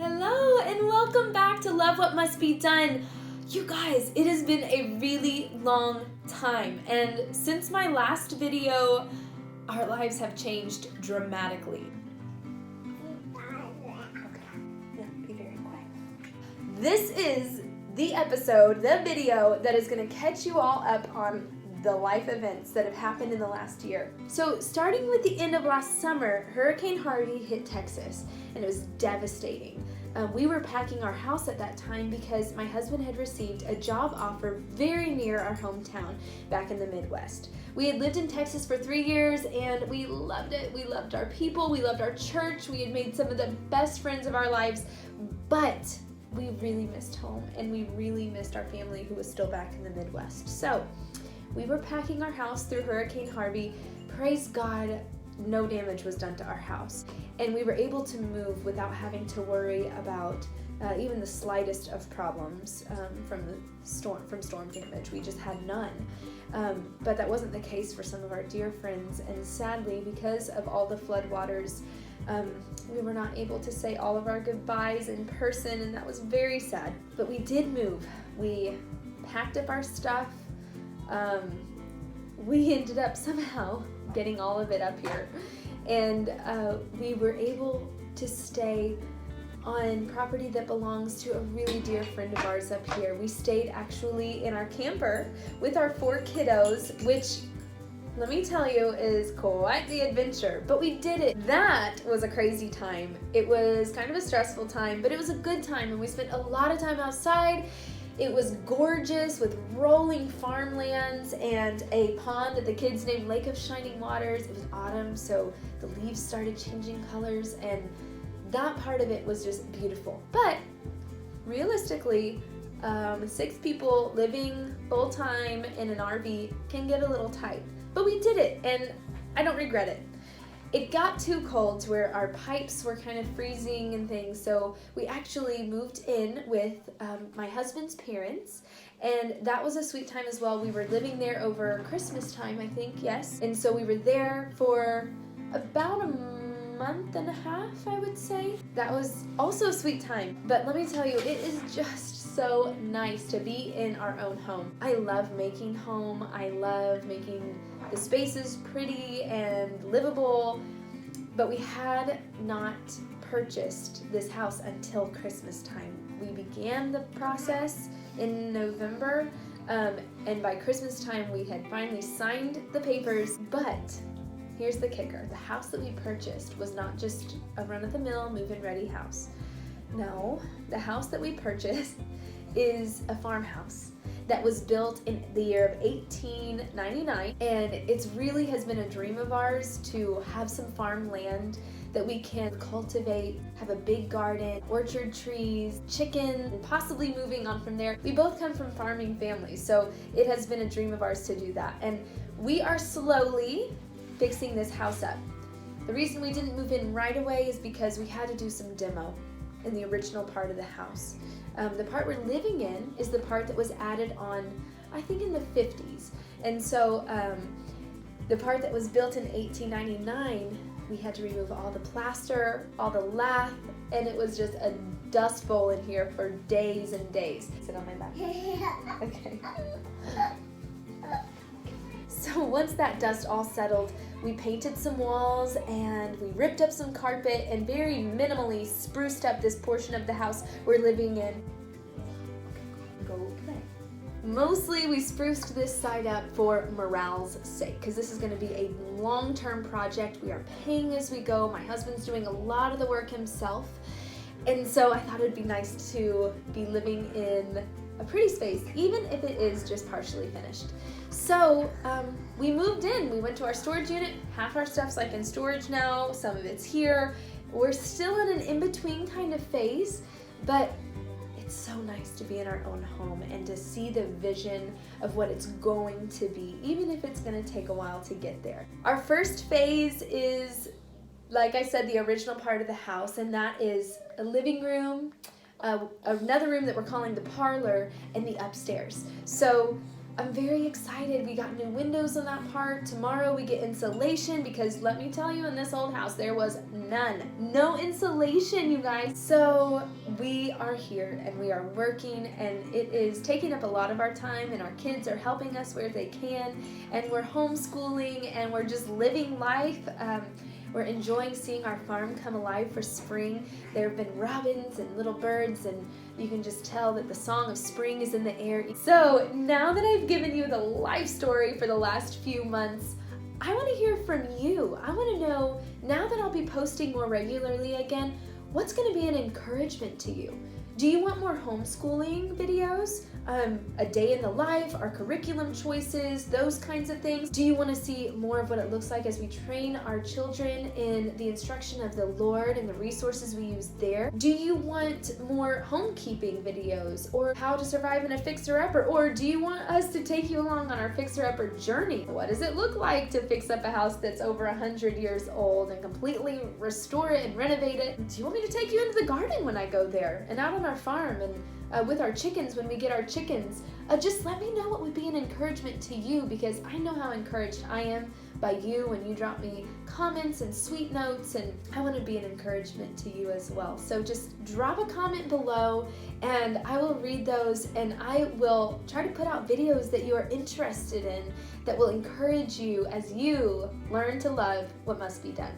Hello and welcome back to Love What Must Be Done. You guys, it has been a really long time, and since my last video, our lives have changed dramatically. Be very quiet. This is the episode, the video that is going to catch you all up on the life events that have happened in the last year. So starting with the end of last summer, Hurricane Harvey hit Texas, and it was devastating. We were packing our house at that time because my husband had received a job offer very near our hometown back in the Midwest. We had lived in Texas for 3 years and we loved it. We loved our people, we loved our church, we had made some of the best friends of our lives, but we really missed home and we really missed our family who was still back in the Midwest. So we were packing our house through Hurricane Harvey. Praise God, no damage was done to our house. And we were able to move without having to worry about even the slightest of problems from storm damage. We just had none. But that wasn't the case for some of our dear friends. And sadly, because of all the floodwaters, we were not able to say all of our goodbyes in person, and that was very sad. But we did move. We packed up our stuff. We ended up somehow getting all of it up here, and we were able to stay on property that belongs to a really dear friend of ours up here. We stayed actually in our camper with our 4 kiddos, which, let me tell you, is quite the adventure, but we did it. That was a crazy time. It was kind of a stressful time, but it was a good time, and we spent a lot of time outside. It was gorgeous with rolling farmlands and a pond that the kids named Lake of Shining Waters. It was autumn, so the leaves started changing colors, and that part of it was just beautiful. But realistically, 6 people living full-time in an RV can get a little tight. But we did it, and I don't regret it. It got too cold to where our pipes were kind of freezing and things, so we actually moved in with my husband's parents, and that was a sweet time as well. We were living there over Christmas time, I think, yes, and so we were there for about a month and a half, I would say. That was also a sweet time, but let me tell you, it is just so nice to be in our own home. I love making home. I love making the spaces pretty and livable, but we had not purchased this house until Christmas time. We began the process in November, and by Christmas time we had finally signed the papers. But here's the kicker: the house that we purchased was not just a run-of-the-mill move-in ready house. No, the house that we purchased is a farmhouse that was built in the year of 1899, and it really has been a dream of ours to have some farmland that we can cultivate, have a big garden, orchard trees, chicken, and possibly moving on from there. We both come from farming families, so it has been a dream of ours to do that, and we are slowly fixing this house up. The reason we didn't move in right away is because we had to do some demo in the original part of the house. The part we're living in is the part that was added on, I think, in the 50s. And so the part that was built in 1899, we had to remove all the plaster, all the lath, and it was just a dust bowl in here for days and days. Sit on my lap. Okay. So once that dust all settled, we painted some walls and we ripped up some carpet and very minimally spruced up this portion of the house we're living in. Go play. Mostly we spruced this side up for morale's sake, because this is going to be a long-term project. We are paying as we go. My husband's doing a lot of the work himself, and so I thought it'd be nice to be living in a pretty space, even if it is just partially finished. So we moved in. We went to our storage unit. Half our stuff's like in storage now. Some of it's here. We're still in an in-between kind of phase, but it's so nice to be in our own home and to see the vision of what it's going to be, even if it's going to take a while to get there. Our first phase is, like I said, the original part of the house, and that is a living room, another room that we're calling the parlor, and the upstairs. So I'm very excited. We got new windows on that part. Tomorrow we get insulation because let me tell you, in this old house there was none. No insulation, you guys. So we are here and we are working, and it is taking up a lot of our time, and our kids are helping us where they can, and we're homeschooling and we're just living life. We're enjoying seeing our farm come alive for spring. There have been robins and little birds, and you can just tell that the song of spring is in the air. So now that I've given you the life story for the last few months, I want to hear from you. I want to know, now that I'll be posting more regularly again, what's going to be an encouragement to you? Do you want more homeschooling videos? A day in the life, our curriculum choices, those kinds of things? Do you want to see more of what it looks like as we train our children in the instruction of the Lord and the resources we use there? Do you want more homekeeping videos, or how to survive in a fixer-upper? Or do you want us to take you along on our fixer-upper journey? What does it look like to fix up a house that's over 100 years old and completely restore it and renovate it? Do you want me to take you into the garden when I go there, and out on our farm, and with our chickens when we get our chickens? Just let me know what would be an encouragement to you, because I know how encouraged I am by you when you drop me comments and sweet notes, and I want to be an encouragement to you as well. So just drop a comment below and I will read those, and I will try to put out videos that you are interested in that will encourage you as you learn to love what must be done.